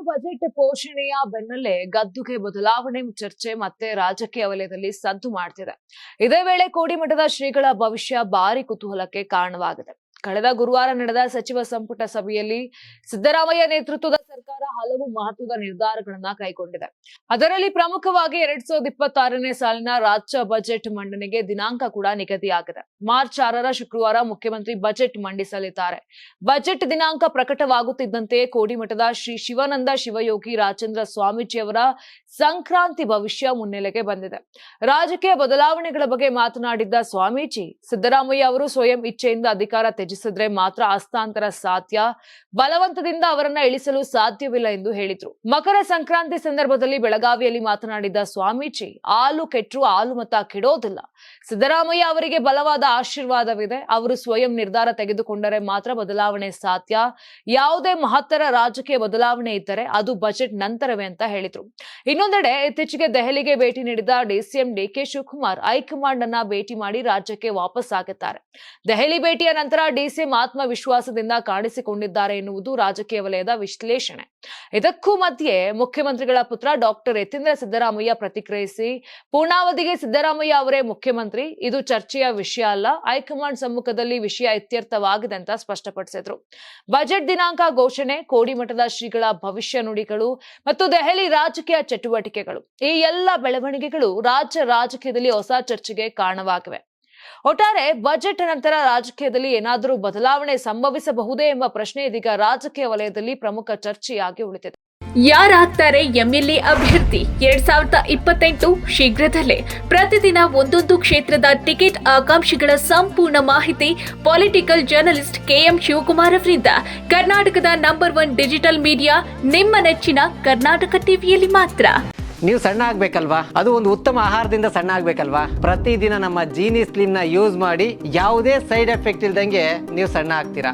Budget ಪೋಷಣೆಯ ಬೆನ್ನಲ್ಲೇ ಗದ್ದುಗೆ ಬದಲಾವಣೆ ಚರ್ಚೆ ಮತ್ತೆ ರಾಜಕೀಯ ವಲಯದಲ್ಲಿ ಸದ್ದು ಮಾಡ್ತಿದೆ. ಇದೇ ವೇಳೆ ಕೋಡಿಮಠದ ಶ್ರೀಗಳ ಭವಿಷ್ಯ ಭಾರಿ ಕುತೂಹಲಕ್ಕೆ ಕಾರಣವಾಗಿದೆ. ಕಳೆದ ಗುರುವಾರ ನಡೆದ ಸಚಿವ ಸಂಪುಟ ಸಭೆಯಲ್ಲಿ ಸಿದ್ದರಾಮಯ್ಯ ನೇತೃತ್ವದ ಸರ್ಕಾರ ಹಲವು ಮಹತ್ವದ ನಿರ್ಧಾರಗಳನ್ನ ಕೈಗೊಂಡಿದೆ. ಅದರಲ್ಲಿ ಪ್ರಮುಖವಾಗಿ 2026ನೇ ಸಾಲಿನ ರಾಜ್ಯ ಬಜೆಟ್ ಮಂಡನೆಗೆ ದಿನಾಂಕ ಕೂಡ ನಿಗದಿಯಾಗಿದೆ. ಮಾರ್ಚ್ 6ರ ಶುಕ್ರವಾರ ಮುಖ್ಯಮಂತ್ರಿ ಬಜೆಟ್ ಮಂಡಿಸಲಿದ್ದಾರೆ. ಬಜೆಟ್ ದಿನಾಂಕ ಪ್ರಕಟವಾಗುತ್ತಿದ್ದಂತೆ ಕೋಡಿಮಠದ ಶ್ರೀ ಶಿವಾನಂದ ಶಿವಯೋಗಿ ರಾಜೇಂದ್ರ ಸ್ವಾಮೀಜಿಯವರ ಸಂಕ್ರಾಂತಿ ಭವಿಷ್ಯ ಮುನ್ನೆಲೆಗೆ ಬಂದಿದೆ. ರಾಜಕೀಯ ಬದಲಾವಣೆಗಳ ಬಗ್ಗೆ ಮಾತನಾಡಿದ್ದ ಸ್ವಾಮೀಜಿ, ಸಿದ್ದರಾಮಯ್ಯ ಅವರು ಸ್ವಯಂ ಇಚ್ಛೆಯಿಂದ ಅಧಿಕಾರ ತ್ಯಜಿಸಿದ್ರೆ ಮಾತ್ರ ಹಸ್ತಾಂತರ ಸಾಧ್ಯ, ಬಲವಂತದಿಂದ ಅವರನ್ನ ಇಳಿಸಲು ಸಾಧ್ಯವಿಲ್ಲ ಎಂದು ಹೇಳಿದ್ರು. ಮಕರ ಸಂಕ್ರಾಂತಿ ಸಂದರ್ಭದಲ್ಲಿ ಬೆಳಗಾವಿಯಲ್ಲಿ ಮಾತನಾಡಿದ್ದ ಸ್ವಾಮೀಜಿ, ಹಾಲು ಕೆಟ್ಟರು ಹಾಲು ಮತ ಕೆಡೋದಿಲ್ಲ. ಸಿದ್ದರಾಮಯ್ಯ ಅವರಿಗೆ ಬಲವಾದ ಆಶೀರ್ವಾದವಿದೆ. ಅವರು ಸ್ವಯಂ ನಿರ್ಧಾರ ತೆಗೆದುಕೊಂಡರೆ ಮಾತ್ರ ಬದಲಾವಣೆ ಸಾಧ್ಯ. ಯಾವುದೇ ಮಹತ್ತರ ರಾಜಕೀಯ ಬದಲಾವಣೆ ಇದ್ದರೆ ಅದು ಬಜೆಟ್ ನಂತರವೇ ಅಂತ ಹೇಳಿದ್ರು. ಇನ್ನೊಂದೆಡೆ ಇತ್ತೀಚೆಗೆ ದೆಹಲಿಗೆ ಭೇಟಿ ನೀಡಿದ ಡಿಸಿಎಂ ಡಿಕೆ ಶಿವಕುಮಾರ್ ಹೈಕಮಾಂಡ್ ಅನ್ನ ಭೇಟಿ ಮಾಡಿ ರಾಜ್ಯಕ್ಕೆ ವಾಪಸ್ ಆಗಿದ್ದಾರೆ. ದೆಹಲಿ ಭೇಟಿಯ ನಂತರ ಡಿಸಿಎಂ ಆತ್ಮವಿಶ್ವಾಸದಿಂದ ಕಾಣಿಸಿಕೊಂಡಿದ್ದಾರೆ ಎನ್ನುವುದು ರಾಜಕೀಯ ವಲಯದ ವಿಶ್ಲೇಷಣೆ. ಇದಕ್ಕೂ ಮಧ್ಯೆ ಮುಖ್ಯಮಂತ್ರಿಗಳ ಪುತ್ರ ಡಾಕ್ಟರ್ ಯತೀಂದ್ರ ಸಿದ್ದರಾಮಯ್ಯ ಪ್ರತಿಕ್ರಿಯಿಸಿ, ಪೂರ್ಣಾವಧಿಗೆ ಸಿದ್ದರಾಮಯ್ಯ ಅವರೇ ಮುಖ್ಯಮಂತ್ರಿ, ಇದು ಚರ್ಚೆಯ ವಿಷಯ ಅಲ್ಲ, ಹೈಕಮಾಂಡ್ ಸಮ್ಮುಖದಲ್ಲಿ ವಿಷಯ ಇತ್ಯರ್ಥವಾಗಿದೆ ಅಂತ ಸ್ಪಷ್ಟಪಡಿಸಿದ್ರು. ಬಜೆಟ್ ದಿನಾಂಕ ಘೋಷಣೆ, ಕೋಡಿಮಠದ ಶ್ರೀಗಳ ಭವಿಷ್ಯ ನುಡಿಗಳು ಮತ್ತು ದೆಹಲಿ ರಾಜಕೀಯ ಚಟುವಟಿಕೆಗಳು, ಈ ಎಲ್ಲ ಬೆಳವಣಿಗೆಗಳು ರಾಜ್ಯ ರಾಜಕೀಯದಲ್ಲಿ ಹೊಸ ಚರ್ಚೆಗೆ ಕಾರಣವಾಗಿವೆ. ಒಟ್ಟಾರೆ ಬಜೆಟ್ ನಂತರ ರಾಜಕೀಯದಲ್ಲಿ ಏನಾದರೂ ಬದಲಾವಣೆ ಸಂಭವಿಸಬಹುದೇ ಎಂಬ ಪ್ರಶ್ನೆ ಇದೀಗ ರಾಜಕೀಯ ವಲಯದಲ್ಲಿ ಪ್ರಮುಖ ಚರ್ಚೆಯಾಗಿ ಉಳಿದಿದೆ. ಯಾರಾಗ್ತಾರೆ ಎಂಎಲ್ಎ ಅಭ್ಯರ್ಥಿ 2028 ಶೀಘ್ರದಲ್ಲೇ. ಪ್ರತಿದಿನ ಒಂದೊಂದು ಕ್ಷೇತ್ರದ ಟಿಕೆಟ್ ಆಕಾಂಕ್ಷಿಗಳ ಸಂಪೂರ್ಣ ಮಾಹಿತಿ ಪೊಲಿಟಿಕಲ್ ಜರ್ನಲಿಸ್ಟ್ ಕೆಎಂ ಶಿವಕುಮಾರ್ ಅವರಿಂದ. ಕರ್ನಾಟಕದ ನಂಬರ್ 1 ಡಿಜಿಟಲ್ ಮೀಡಿಯಾ ನಿಮ್ಮ ನೆಚ್ಚಿನ ಕರ್ನಾಟಕ ಟಿವಿಯಲ್ಲಿ ಮಾತ್ರ. ನೀವು ಸಣ್ಣ ಆಗ್ಬೇಕಲ್ವಾ? ಅದು ಒಂದು ಉತ್ತಮ ಆಹಾರದಿಂದ ಸಣ್ಣ ಆಗ್ಬೇಕಲ್ವಾ? ಪ್ರತಿದಿನ ನಮ್ಮ ಜೀನಿ ಸ್ಲಿಮ್ ನ ಯೂಸ್ ಮಾಡಿ ಯಾವುದೇ ಸೈಡ್ ಎಫೆಕ್ಟ್ ಇಲ್ದಂಗೆ ನೀವು ಸಣ್ಣ ಆಗ್ತೀರಾ.